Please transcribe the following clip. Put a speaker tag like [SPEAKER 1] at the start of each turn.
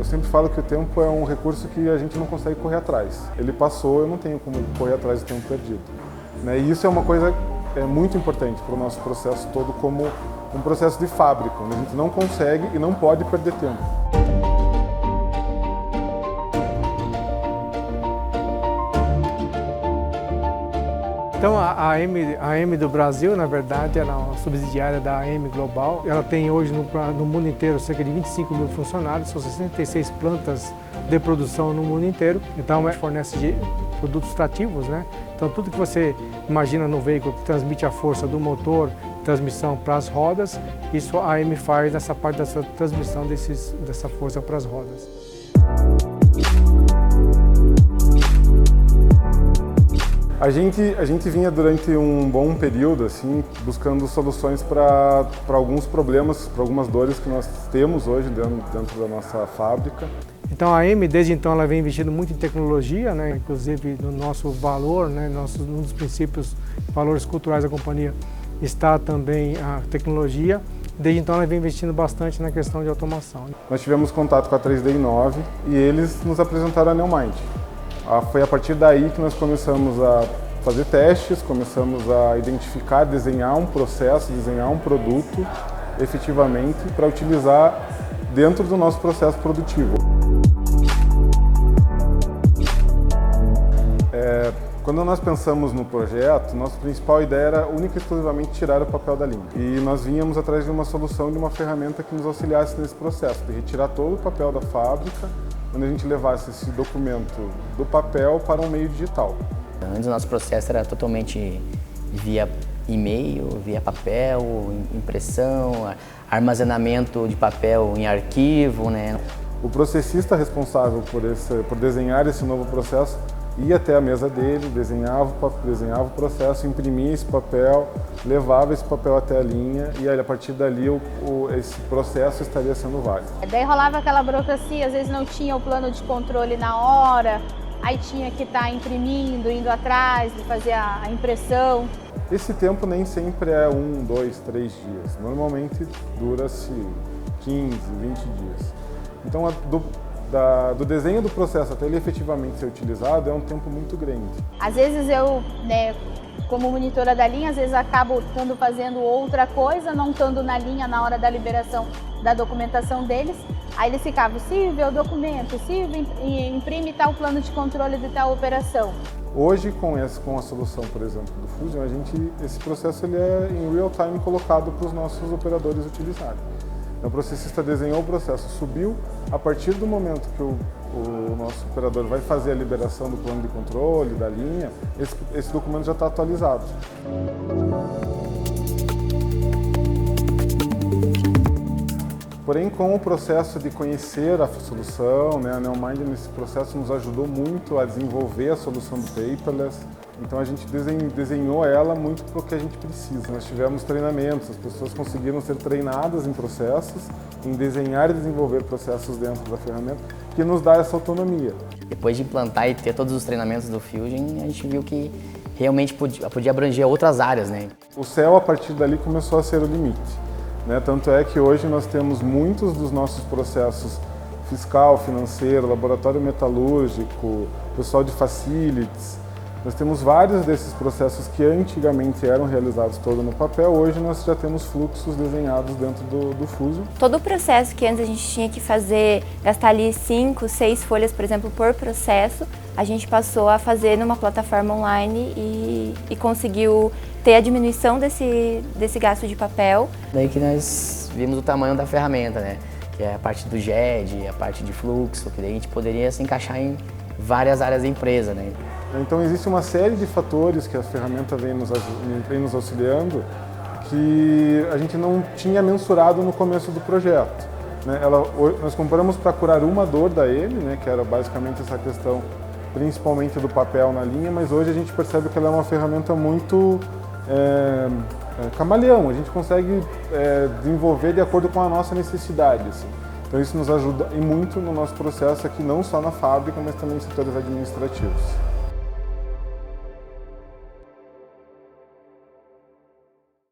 [SPEAKER 1] Eu sempre falo que o tempo é um recurso que a gente não consegue correr atrás. Ele passou, eu não tenho como correr atrás do tempo perdido. E isso é uma coisa muito importante para o nosso processo todo como um processo de fábrica, onde a gente não consegue e não pode perder tempo.
[SPEAKER 2] Então a AM do Brasil, na verdade, ela é uma subsidiária da AM Global. Ela tem hoje no mundo inteiro cerca de 25 mil funcionários, são 66 plantas de produção no mundo inteiro. Então ela fornece produtos trativos, né? Então tudo que você imagina no veículo que transmite a força do motor, transmissão para as rodas, isso a AM faz nessa parte dessa transmissão dessa força para as rodas.
[SPEAKER 1] A gente vinha durante um bom período assim, buscando soluções para alguns problemas, para algumas dores que nós temos hoje dentro da nossa fábrica.
[SPEAKER 2] Então a AM, desde então, ela vem investindo muito em tecnologia, né? Inclusive no nosso valor, né? Um dos princípios, valores culturais da companhia, está também a tecnologia. Desde então ela vem investindo bastante na questão de automação.
[SPEAKER 1] Nós tivemos contato com a 3D9 e eles nos apresentaram a Neomind. Foi a partir daí que nós começamos a fazer testes, começamos a identificar, desenhar um processo, desenhar um produto efetivamente para utilizar dentro do nosso processo produtivo. Quando nós pensamos no projeto, nossa principal ideia era única e exclusivamente tirar o papel da linha. E nós vínhamos atrás de uma solução, de uma ferramenta que nos auxiliasse nesse processo, de retirar todo o papel da fábrica, onde a gente levasse esse documento do papel para um meio digital.
[SPEAKER 3] Antes o nosso processo era totalmente via e-mail, via papel, impressão, armazenamento de papel em arquivo, né?
[SPEAKER 1] O processista responsável por desenhar esse novo processo ia até a mesa dele, desenhava o processo, imprimia esse papel, levava esse papel até a linha e aí, a partir dali esse processo estaria sendo válido.
[SPEAKER 4] Daí rolava aquela burocracia, às vezes não tinha o plano de controle na hora, aí tinha que estar imprimindo, indo atrás, de fazer a impressão.
[SPEAKER 1] Esse tempo nem sempre é 1, 2, 3 dias, normalmente dura-se 15, 20 dias. Então do desenho do processo até ele efetivamente ser utilizado é um tempo muito grande.
[SPEAKER 4] Às vezes eu, como monitora da linha, às vezes acabo estando fazendo outra coisa, não estando na linha na hora da liberação da documentação deles. Aí eles ficavam, Silvio, vê o documento, Silvio, imprime tal plano de controle de tal operação.
[SPEAKER 1] Hoje, com a solução, por exemplo, do Fusion, esse processo ele é em real time colocado para os nossos operadores utilizarem. Então, o processista desenhou o processo, subiu, a partir do momento que o nosso operador vai fazer a liberação do plano de controle, da linha, esse documento já está atualizado. Porém, com o processo de conhecer a solução, a Neomind nesse processo nos ajudou muito a desenvolver a solução do paperless. Então a gente desenhou ela muito para o que a gente precisa. Nós tivemos treinamentos, as pessoas conseguiram ser treinadas em processos, em desenhar e desenvolver processos dentro da ferramenta, que nos dá essa autonomia.
[SPEAKER 3] Depois de implantar e ter todos os treinamentos do Fusion, a gente viu que realmente podia abranger outras áreas, né?
[SPEAKER 1] O céu, a partir dali, começou a ser o limite. Tanto é que hoje nós temos muitos dos nossos processos fiscal, financeiro, laboratório metalúrgico, pessoal de facilities. Nós temos vários desses processos que antigamente eram realizados todo no papel, hoje nós já temos fluxos desenhados dentro do Fusion.
[SPEAKER 5] Todo o processo que antes a gente tinha que fazer, gastar ali 5, 6 folhas, por exemplo, por processo, a gente passou a fazer numa plataforma online e conseguiu ter a diminuição desse gasto de papel.
[SPEAKER 3] Daí que nós vimos o tamanho da ferramenta, né? Que é a parte do GED, a parte de fluxo, que daí a gente poderia se encaixar em várias áreas da empresa, né?
[SPEAKER 1] Então existe uma série de fatores que a ferramenta vem nos auxiliando que a gente não tinha mensurado no começo do projeto. Nós compramos para curar uma dor da AM, que era basicamente essa questão principalmente do papel na linha, mas hoje a gente percebe que ela é uma ferramenta muito camaleão, a gente consegue desenvolver de acordo com a nossa necessidade. Assim. Então isso nos ajuda muito no nosso processo aqui, não só na fábrica, mas também em setores administrativos.